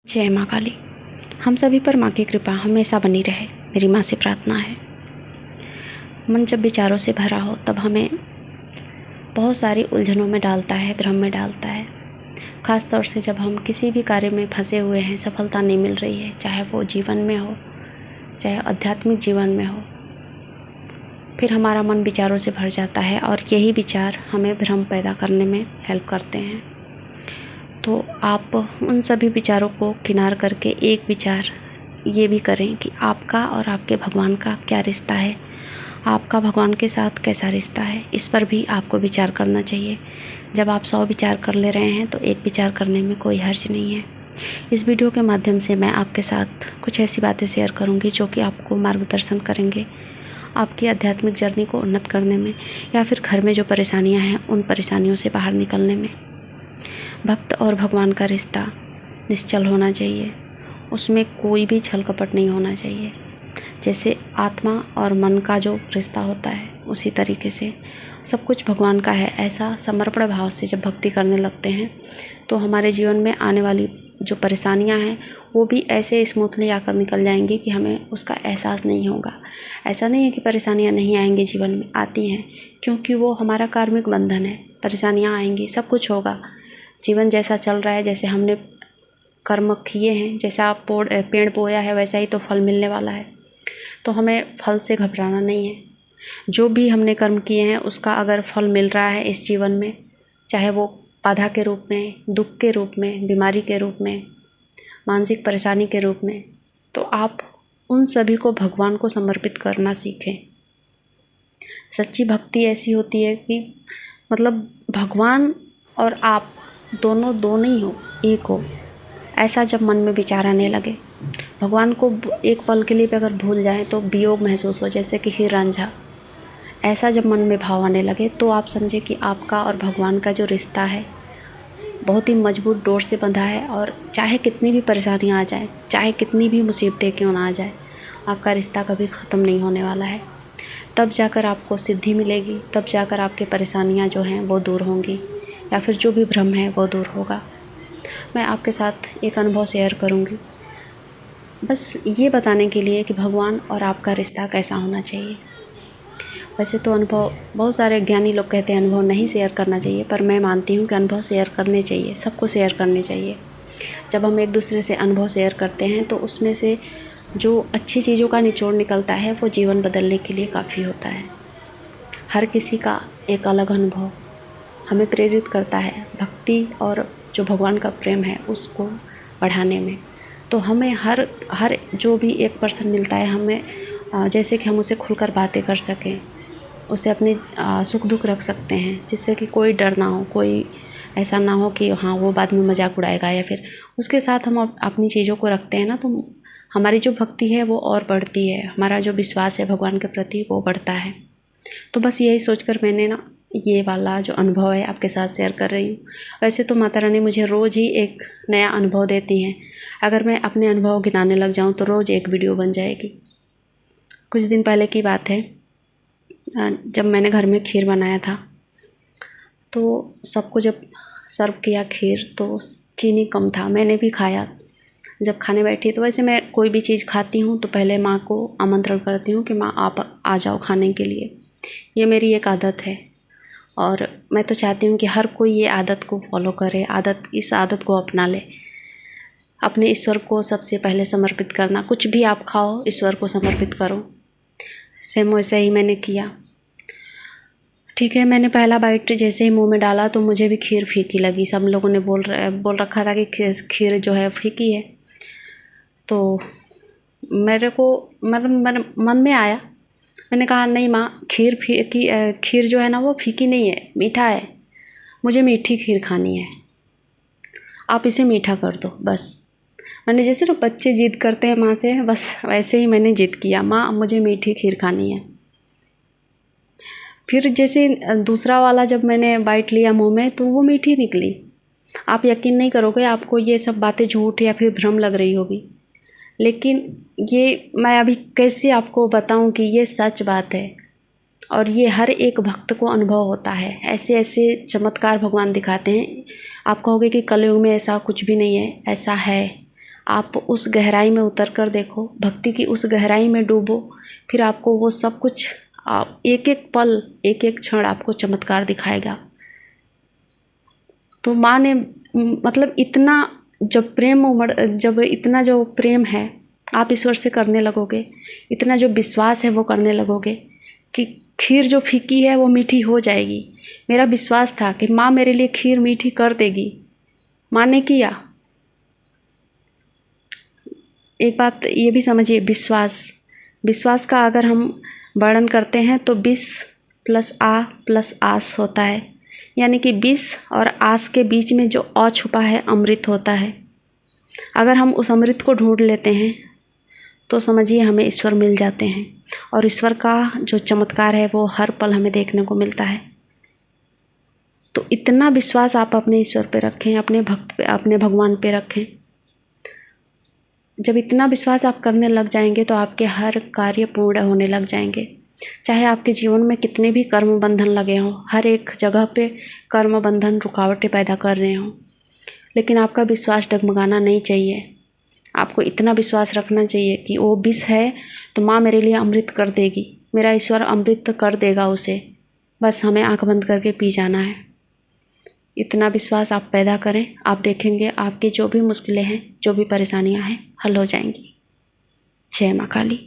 जय माँ काली। हम सभी पर माँ की कृपा हमेशा बनी रहे, मेरी माँ से प्रार्थना है। मन जब विचारों से भरा हो तब हमें बहुत सारी उलझनों में डालता है, भ्रम में डालता है। ख़ास तौर से जब हम किसी भी कार्य में फंसे हुए हैं, सफलता नहीं मिल रही है, चाहे वो जीवन में हो, चाहे आध्यात्मिक जीवन में हो, फिर हमारा मन विचारों से भर जाता है और यही विचार हमें भ्रम पैदा करने में हेल्प करते हैं। तो आप उन सभी विचारों को किनार करके एक विचार ये भी करें कि आपका और आपके भगवान का क्या रिश्ता है, आपका भगवान के साथ कैसा रिश्ता है, इस पर भी आपको विचार करना चाहिए। जब आप 100 विचार कर ले रहे हैं तो एक विचार करने में कोई हर्ज नहीं है। इस वीडियो के माध्यम से मैं आपके साथ कुछ ऐसी बातें शेयर करूंगी जो कि आपको मार्गदर्शन करेंगे आपकी आध्यात्मिक जर्नी को उन्नत करने में, या फिर घर में जो परेशानियां हैं उन परेशानियों से बाहर निकलने में। भक्त और भगवान का रिश्ता निश्चल होना चाहिए, उसमें कोई भी छल कपट नहीं होना चाहिए। जैसे आत्मा और मन का जो रिश्ता होता है उसी तरीके से सब कुछ भगवान का है। ऐसा समर्पण भाव से जब भक्ति करने लगते हैं तो हमारे जीवन में आने वाली जो परेशानियां हैं वो भी ऐसे स्मूथली आकर निकल जाएंगी कि हमें उसका एहसास नहीं होगा। ऐसा नहीं है कि परेशानियां नहीं आएंगी, जीवन में आती हैं, क्योंकि वो हमारा कार्मिक बंधन है। परेशानियां आएंगी, सब कुछ होगा। जीवन जैसा चल रहा है, जैसे हमने कर्म किए हैं, जैसा पेड़ बोया है वैसा ही तो फल मिलने वाला है। तो हमें फल से घबराना नहीं है। जो भी हमने कर्म किए हैं उसका अगर फल मिल रहा है इस जीवन में, चाहे वो बाधा के रूप में, दुख के रूप में, बीमारी के रूप में, मानसिक परेशानी के रूप में, तो आप उन सभी को भगवान को समर्पित करना सीखें। सच्ची भक्ति ऐसी होती है कि मतलब भगवान और आप दोनों दो नहीं हो, एक हो। ऐसा जब मन में विचार आने लगे, भगवान को एक पल के लिए भी अगर भूल जाएं तो वियोग महसूस हो, जैसे कि हीर रांझा। ऐसा जब मन में भाव आने लगे तो आप समझे कि आपका और भगवान का जो रिश्ता है बहुत ही मजबूत डोर से बंधा है, और चाहे कितनी भी परेशानियां आ जाए, चाहे कितनी भी मुसीबतें क्यों ना आ जाए, आपका रिश्ता कभी ख़त्म नहीं होने वाला है। तब जाकर आपको सिद्धि मिलेगी, तब जाकर आपकी परेशानियां जो हैं वो दूर होंगी, या फिर जो भी भ्रम है वो दूर होगा। मैं आपके साथ एक अनुभव शेयर करूंगी, बस ये बताने के लिए कि भगवान और आपका रिश्ता कैसा होना चाहिए। वैसे तो अनुभव बहुत सारे ज्ञानी लोग कहते हैं अनुभव नहीं शेयर करना चाहिए, पर मैं मानती हूँ कि अनुभव शेयर करने चाहिए, सबको शेयर करने चाहिए। जब हम एक दूसरे से अनुभव शेयर करते हैं तो उसमें से जो अच्छी चीज़ों का निचोड़ निकलता है वो जीवन बदलने के लिए काफ़ी होता है। हर किसी का एक अलग अनुभव हमें प्रेरित करता है भक्ति और जो भगवान का प्रेम है उसको बढ़ाने में। तो हमें हर जो भी एक पर्सन मिलता है, हमें जैसे कि हम उसे खुलकर बातें कर सकें, उसे अपने सुख दुख रख सकते हैं, जिससे कि कोई डर ना हो, कोई ऐसा ना हो कि हाँ वो बाद में मजाक उड़ाएगा, या फिर उसके साथ हम अपनी चीज़ों को रखते हैं ना तो हमारी जो भक्ति है वो और बढ़ती है, हमारा जो विश्वास है भगवान के प्रति वो बढ़ता है। तो बस यही सोचकर मैंने ना ये वाला जो अनुभव है आपके साथ शेयर कर रही हूँ। वैसे तो माता रानी मुझे रोज़ ही एक नया अनुभव देती हैं। अगर मैं अपने अनुभव गिनाने लग जाऊँ तो रोज़ एक वीडियो बन जाएगी। कुछ दिन पहले की बात है, जब मैंने घर में खीर बनाया था तो सबको जब सर्व किया खीर तो चीनी कम था। मैंने भी खाया। जब खाने बैठी तो वैसे मैं कोई भी चीज़ खाती हूँ तो पहले माँ को आमंत्रण करती हूँ कि माँ आप आ जाओ खाने के लिए। ये मेरी एक आदत है और मैं तो चाहती हूँ कि हर कोई ये आदत को फॉलो करे, इस आदत को अपना ले। अपने ईश्वर को सबसे पहले समर्पित करना, कुछ भी आप खाओ ईश्वर को समर्पित करो। सेम वैसे ही मैंने किया। ठीक है, मैंने पहला बाइट जैसे ही मुंह में डाला तो मुझे भी खीर फीकी लगी। सब लोगों ने बोल रखा था कि खीर जो है फीकी है। तो मेरे को मन में आया, मैंने कहा नहीं माँ, खीर जो है ना वो फीकी नहीं है, मीठा है। मुझे मीठी खीर खानी है, आप इसे मीठा कर दो बस। मैंने जैसे ना बच्चे जिद करते हैं माँ से, बस वैसे ही मैंने जिद किया, माँ मुझे मीठी खीर खानी है। फिर जैसे दूसरा वाला जब मैंने बाइट लिया मुंह में तो वो मीठी निकली। आप यकीन नहीं करोगे, आपको ये सब बातें झूठ या फिर भ्रम लग रही होगी, लेकिन ये मैं अभी कैसे आपको बताऊं कि ये सच बात है और ये हर एक भक्त को अनुभव होता है। ऐसे ऐसे चमत्कार भगवान दिखाते हैं। आप कहोगे कि कलयुग में ऐसा कुछ भी नहीं है, ऐसा है। आप उस गहराई में उतर कर देखो, भक्ति की उस गहराई में डूबो, फिर आपको वो सब कुछ, आप एक एक पल, एक एक क्षण आपको चमत्कार दिखाएगा। तो माँ ने मतलब इतना जब इतना जो प्रेम है आप ईश्वर से करने लगोगे, इतना जो विश्वास है वो करने लगोगे कि खीर जो फीकी है वो मीठी हो जाएगी। मेरा विश्वास था कि माँ मेरे लिए खीर मीठी कर देगी, माँ ने किया। एक बात ये भी समझिए, विश्वास का अगर हम वर्णन करते हैं तो विष प्लस आ प्लस आस होता है, यानी कि विष और आस के बीच में जो अ छुपा है अमृत होता है। अगर हम उस अमृत को ढूंढ लेते हैं तो समझिए हमें ईश्वर मिल जाते हैं, और ईश्वर का जो चमत्कार है वो हर पल हमें देखने को मिलता है। तो इतना विश्वास आप अपने ईश्वर पे रखें, अपने भक्त पे, अपने भगवान पे रखें। जब इतना विश्वास आप करने लग जाएंगे तो आपके हर कार्य पूर्ण होने लग जाएंगे। चाहे आपके जीवन में कितने भी कर्म बंधन लगे हों, हर एक जगह पे कर्म बंधन रुकावटें पैदा कर रहे हों, लेकिन आपका विश्वास डगमगाना नहीं चाहिए। आपको इतना विश्वास रखना चाहिए कि वो विष है तो माँ मेरे लिए अमृत कर देगी, मेरा ईश्वर अमृत कर देगा उसे, बस हमें आंख बंद करके पी जाना है। इतना विश्वास आप पैदा करें, आप देखेंगे आपकी जो भी मुश्किलें हैं, जो भी परेशानियां हैं, हल हो जाएंगी। जय माँ काली।